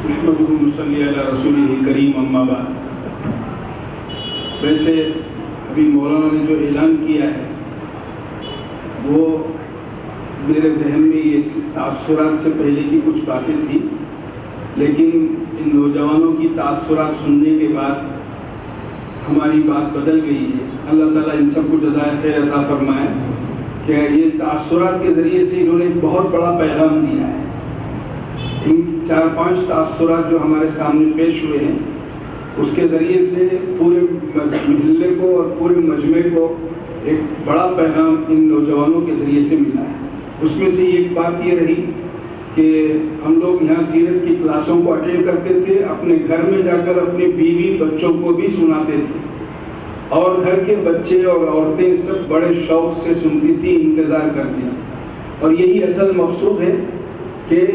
نحمدہ نصلی علی رسولہ الکریم اما بعد۔ ویسے ابھی مولانا نے جو اعلان کیا ہے وہ میرے ذہن میں یہ تاثرات سے پہلے کی کچھ باتیں تھیں، لیکن ان نوجوانوں کی تاثرات سننے کے بعد ہماری بات بدل گئی ہے۔ اللہ تعالیٰ ان سب کو جزائے خیر عطا فرمائے کہ یہ تاثرات کے ذریعے سے انہوں نے ایک بہت بڑا پیغام دیا ہے۔ ان 4-5 تاثرات جو ہمارے سامنے پیش ہوئے ہیں اس کے ذریعے سے پورے محلے کو اور پورے مجمع کو ایک بڑا پیغام ان نوجوانوں کے ذریعے سے ملا ہے۔ اس میں سے ایک بات یہ رہی کہ ہم لوگ یہاں سیرت کی کلاسوں کو اٹینڈ کرتے تھے، اپنے گھر میں جا کر اپنے بیوی بچوں کو بھی سناتے تھے، اور گھر کے بچے اور عورتیں سب بڑے شوق سے سنتی تھی، انتظار کرتی تھی۔ اور یہی اصل مقصود ہے کہ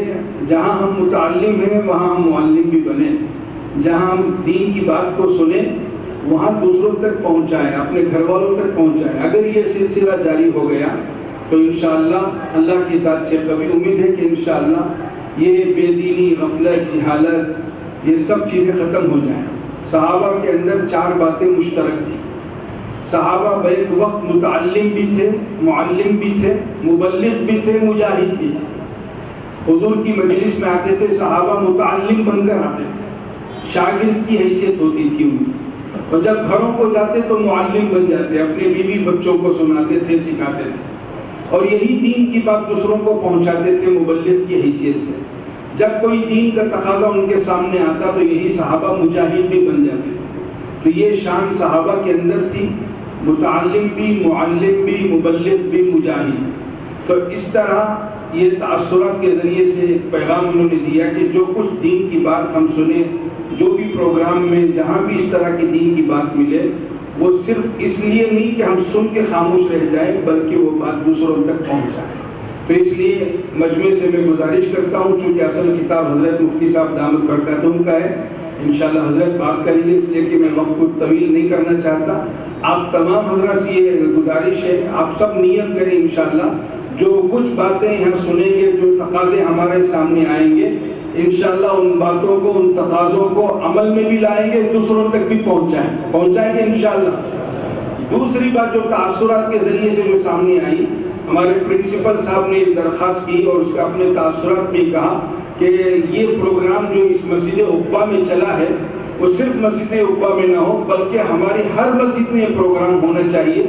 جہاں ہم متعلم ہیں وہاں ہم معلم بھی بنیں، جہاں ہم دین کی بات کو سنیں وہاں دوسروں تک پہنچائیں، اپنے گھر والوں تک پہنچائیں۔ اگر یہ سلسلہ جاری ہو گیا تو انشاءاللہ اللہ کی ذات سے کبھی امید ہے کہ انشاءاللہ یہ بے دینی، غفلت، جہالت، یہ سب چیزیں ختم ہو جائیں۔ صحابہ کے اندر 4 باتیں مشترک تھیں۔ صحابہ بیک وقت متعلم بھی تھے، معلم بھی تھے، مبلغ بھی تھے، مجاہد بھی تھے۔ حضور کی مجلس میں آتے تھے صحابہ متعلم بن کر آتے تھے، شاگرد کی حیثیت ہوتی تھی ان کی، اور جب گھروں کو جاتے تو معلم بن جاتے، اپنے بیوی بچوں کو سناتے تھے، سکھاتے تھے، اور یہی دین کی بات دوسروں کو پہنچاتے تھے مبلغ کی حیثیت سے۔ جب کوئی دین کا تقاضا ان کے سامنے آتا تو یہی صحابہ مجاہد بھی بن جاتے تھے۔ تو یہ شان صحابہ کے اندر تھی، متعلم بھی، معلم بھی، مبلغ بھی، مجاہد۔ تو اس طرح یہ تاثرات کے ذریعے سے ایک پیغام انہوں نے دیا کہ جو کچھ دین کی بات ہم سنیں، جو بھی پروگرام میں جہاں بھی اس طرح کی دین کی بات ملے، وہ صرف اس لیے نہیں کہ ہم سن کے خاموش رہ جائیں بلکہ وہ بات دوسروں تک پہنچ جائے۔ تو اس لیے مجمع سے میں گزارش کرتا ہوں، چونکہ اصل کتاب حضرت مفتی صاحب دامت برکاتہم کا ہے، انشاءاللہ حضرت بات کریں گے، اس لیے کہ میں وقت کو طویل نہیں کرنا چاہتا۔ آپ تمام حضرات سے یہ گزارش ہے، آپ سب نیت کریں انشاءاللہ جو کچھ باتیں یہاں سنیں گے، جو تقاضے ہمارے سامنے آئیں گے، انشاءاللہ ان باتوں کو، ان تقاضوں کو عمل میں بھی لائیں گے، دوسروں تک بھی پہنچائیں گے انشاءاللہ۔ دوسری بات جو تاثرات کے ذریعے سے جو سامنے آئی، ہمارے پرنسپل صاحب نے درخواست کی اور اس کا اپنے تاثرات میں کہا کہ یہ پروگرام جو اس مسجد عقبہ میں چلا ہے وہ صرف مسجد عقبہ میں نہ ہو بلکہ ہماری ہر مسجد میں یہ پروگرام ہونا چاہیے۔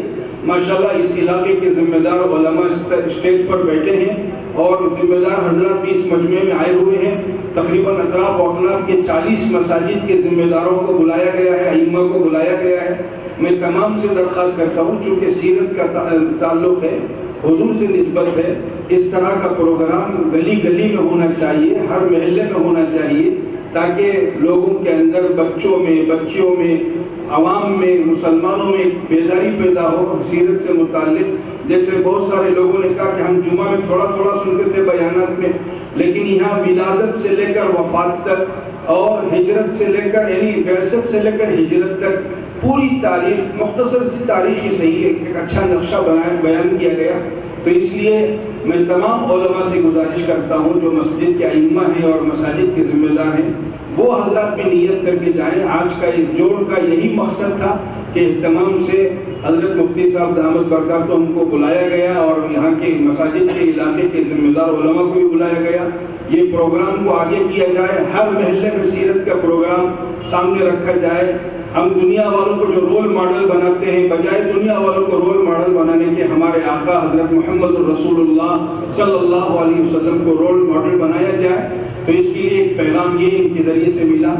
ماشاءاللہ اس علاقے کے ذمہ دار علماء اسٹیج پر بیٹھے ہیں اور ذمہ دار حضرات بھی اس مجمع میں آئے ہوئے ہیں۔ تقریباً اطراف و اکناف کے 40 مساجد کے ذمہ داروں کو بلایا گیا ہے، ائمہ کو بلایا گیا ہے۔ میں تمام سے درخواست کرتا ہوں، چونکہ سیرت کا تعلق ہے، حضور سے نسبت ہے، اس طرح کا پروگرام گلی گلی میں ہونا چاہیے، ہر محلے میں ہونا چاہیے، تاکہ لوگوں کے اندر، بچوں میں، بچیوں میں، عوام میں، مسلمانوں میں بیداری پیدا ہو سیرت سے متعلق۔ جیسے بہت سارے لوگوں نے کہا کہ ہم جمعہ میں تھوڑا تھوڑا سنتے تھے بیانات میں، لیکن یہاں ولادت سے لے کر وفات تک اور ہجرت سے لے کر، یعنی بعثت سے لے کر ہجرت تک پوری تاریخ، مختصر سی تاریخ ہی صحیح ہے، ایک اچھا نقشہ بیان کیا گیا۔ تو اس لیے میں تمام علماء سے گزارش کرتا ہوں جو مسجد کے ائمہ ہیں اور مساجد کے ذمہ دار ہیں، وہ حضرات بھی نیت کر کے جائیں۔ آج کا اس جوڑ کا یہی مقصد تھا کہ تمام سے حضرت مفتی صاحب دامت برکاتہم کو بلایا گیا اور یہاں کے مساجد کے علاقے کے ذمہ دار علماء کو بھی بلایا گیا۔ یہ پروگرام کو آگے کیا جائے، ہر محلے میں سیرت کا پروگرام سامنے رکھا جائے۔ ہم دنیا والوں کو جو رول ماڈل بناتے ہیں، بجائے دنیا والوں کو رول ماڈل بنانے کے ہمارے آقا حضرت محمد رسول اللہ صلی اللہ علیہ وسلم کو رول ماڈل بنایا جائے۔ تو اس کے لیے ایک پیغام یہ ان کے ذریعے سے ملا۔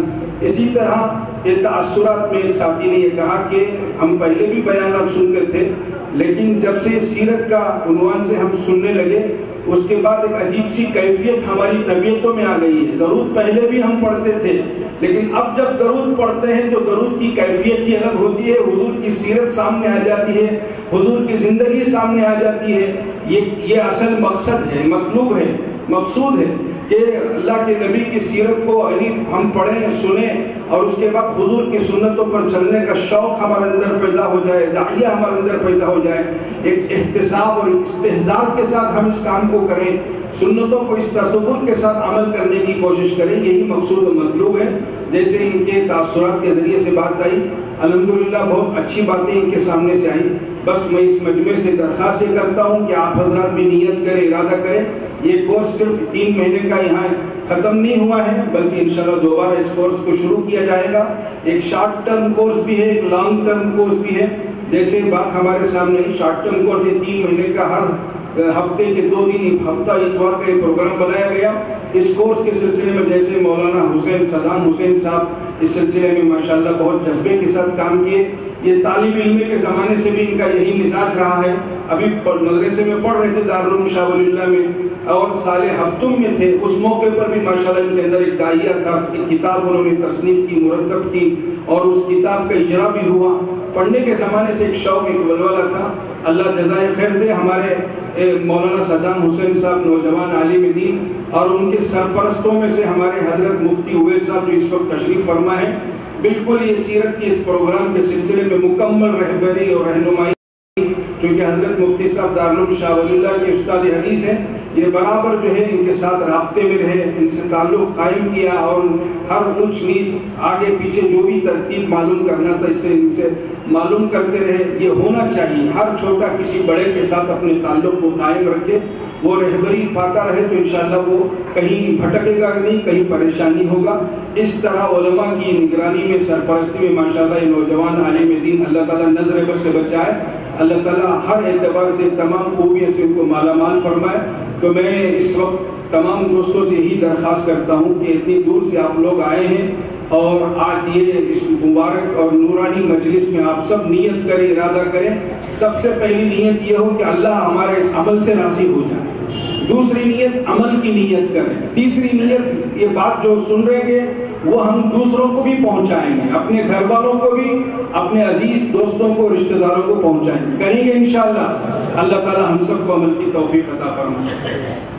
اسی طرح یہ تاثرات میں ایک ساتھی نے یہ کہا کہ ہم پہلے بھی بیانات سنتے تھے، لیکن جب سے سیرت کا عنوان سے ہم سننے لگے اس کے بعد ایک عجیب سی کیفیت ہماری طبیعتوں میں آ گئی ہے۔ درود پہلے بھی ہم پڑھتے تھے، لیکن اب جب درود پڑھتے ہیں تو درود کی کیفیت ہی الگ ہوتی ہے، حضور کی سیرت سامنے آ جاتی ہے، حضور کی زندگی سامنے آ جاتی ہے۔ یہ اصل مقصد ہے، مطلوب ہے، مقصود ہے کہ اللہ کے نبی کی سیرت کو ہم پڑھیں سنیں اور اس کے بعد حضور کی سنتوں پر چلنے کا شوق ہمارے اندر پیدا ہو جائے، داعیہ ہمارے اندر پیدا ہو جائے، ایک احتساب اور استحضار کے ساتھ ہم اس کام کو کریں، سنتوں کو اس تصور کے ساتھ عمل کرنے کی کوشش کریں، یہی مقصود و مطلوب ہے۔ جیسے ان کے تاثرات کے ذریعے سے بات آئی، الحمدللہ بہت اچھی باتیں ان کے سامنے سے آئی۔ بس میں اس مجمع سے درخواست یہ کرتا ہوں کہ آپ حضرات بھی نیت کریں، ارادہ کریں۔ یہ کورس صرف 3 مہینے کا یہاں ختم نہیں ہوا ہے، بلکہ انشاءاللہ دوبارہ اس کورس کو شروع کیا جائے گا۔ ایک شارٹ ٹرم کورس بھی ہے، ایک لانگ ٹرم کورس بھی ہے۔ جیسے بات ہمارے سامنے شارٹ ٹرم کورس یہ 3 مہینے کا، ہر ہفتے کے 2 دن، ہفتہ اتوار کا ایک پروگرام بنایا گیا۔ اس کورس کے سلسلے میں جیسے مولانا صدام حسین صاحب اس سلسلے میں ماشاءاللہ بہت جذبے کے ساتھ کام کیے۔ یہ طالب علم کے زمانے سے بھی ان کا یہی مزاج رہا ہے۔ ابھی مدرسے میں پڑھ رہے تھے دارالعلوم شاہ ولی اللہ میں، اور سال ہفتم میں تھے، اس موقع پر بھی ماشاءاللہ ان کے اندر ایک داعیہ تھا، ایک کتاب انہوں نے تصنیف کی، مرتب کی، اور اس کتاب کا اجرا بھی ہوا۔ پڑھنے کے زمانے سے ایک شوق، ایک ولولہ تھا۔ اللہ جزائے خیر دے ہمارے مولانا صدام حسین صاحب نوجوان عالم دین، اور ان کے سرپرستوں میں سے ہمارے حضرت مفتی اویس صاحب جو اس وقت تشریف فرما ہے، بالکل یہ سیرت کی اس پروگرام کے سلسلے میں مکمل رہبری اور رہنمائی، کیونکہ حضرت مفتی صاحب دارالعلوم شاہ ولی اللہ کے استاد حدیث ہیں، یہ برابر جو ہے ان کے ساتھ رابطے میں رہے، ان سے تعلق قائم کیا، اور ہر اونچ نیچ آگے پیچھے جو بھی ترتیب معلوم کرنا تھا اس سے ان سے معلوم کرتے رہے۔ یہ ہونا چاہیے، ہر چھوٹا کسی بڑے کے ساتھ اپنے تعلق کو قائم رکھے، وہ رہبری پاتا رہے تو انشاءاللہ وہ کہیں بھٹکے گا نہیں، کہیں پریشانی ہوگا۔ اس طرح علماء کی نگرانی میں، سرپرستی میں ماشاءاللہ یہ نوجوان عالم دین اللہ تعالیٰ نظر بد سے بچائے، اللہ تعالیٰ ہر اعتبار سے تمام خوبیوں سے ان کو مالا مال فرمائے۔ تو میں اس وقت تمام دوستوں سے یہی درخواست کرتا ہوں کہ اتنی دور سے آپ لوگ آئے ہیں، اور آج یہ اس مبارک اور نورانی مجلس میں آپ سب نیت کریں، ارادہ کریں۔ سب سے پہلی نیت یہ ہو کہ اللہ ہمارے اس عمل سے راضی ہو جائے، دوسری نیت عمل کی نیت کریں، تیسری نیت یہ بات جو سن رہے گے وہ ہم دوسروں کو بھی پہنچائیں گے، اپنے گھر والوں کو بھی، اپنے عزیز دوستوں کو، رشتہ داروں کو پہنچائیں گے، کریں گے انشاءاللہ۔ اللہ تعالی ہم سب کو عمل کی توفیق عطا فرمائے۔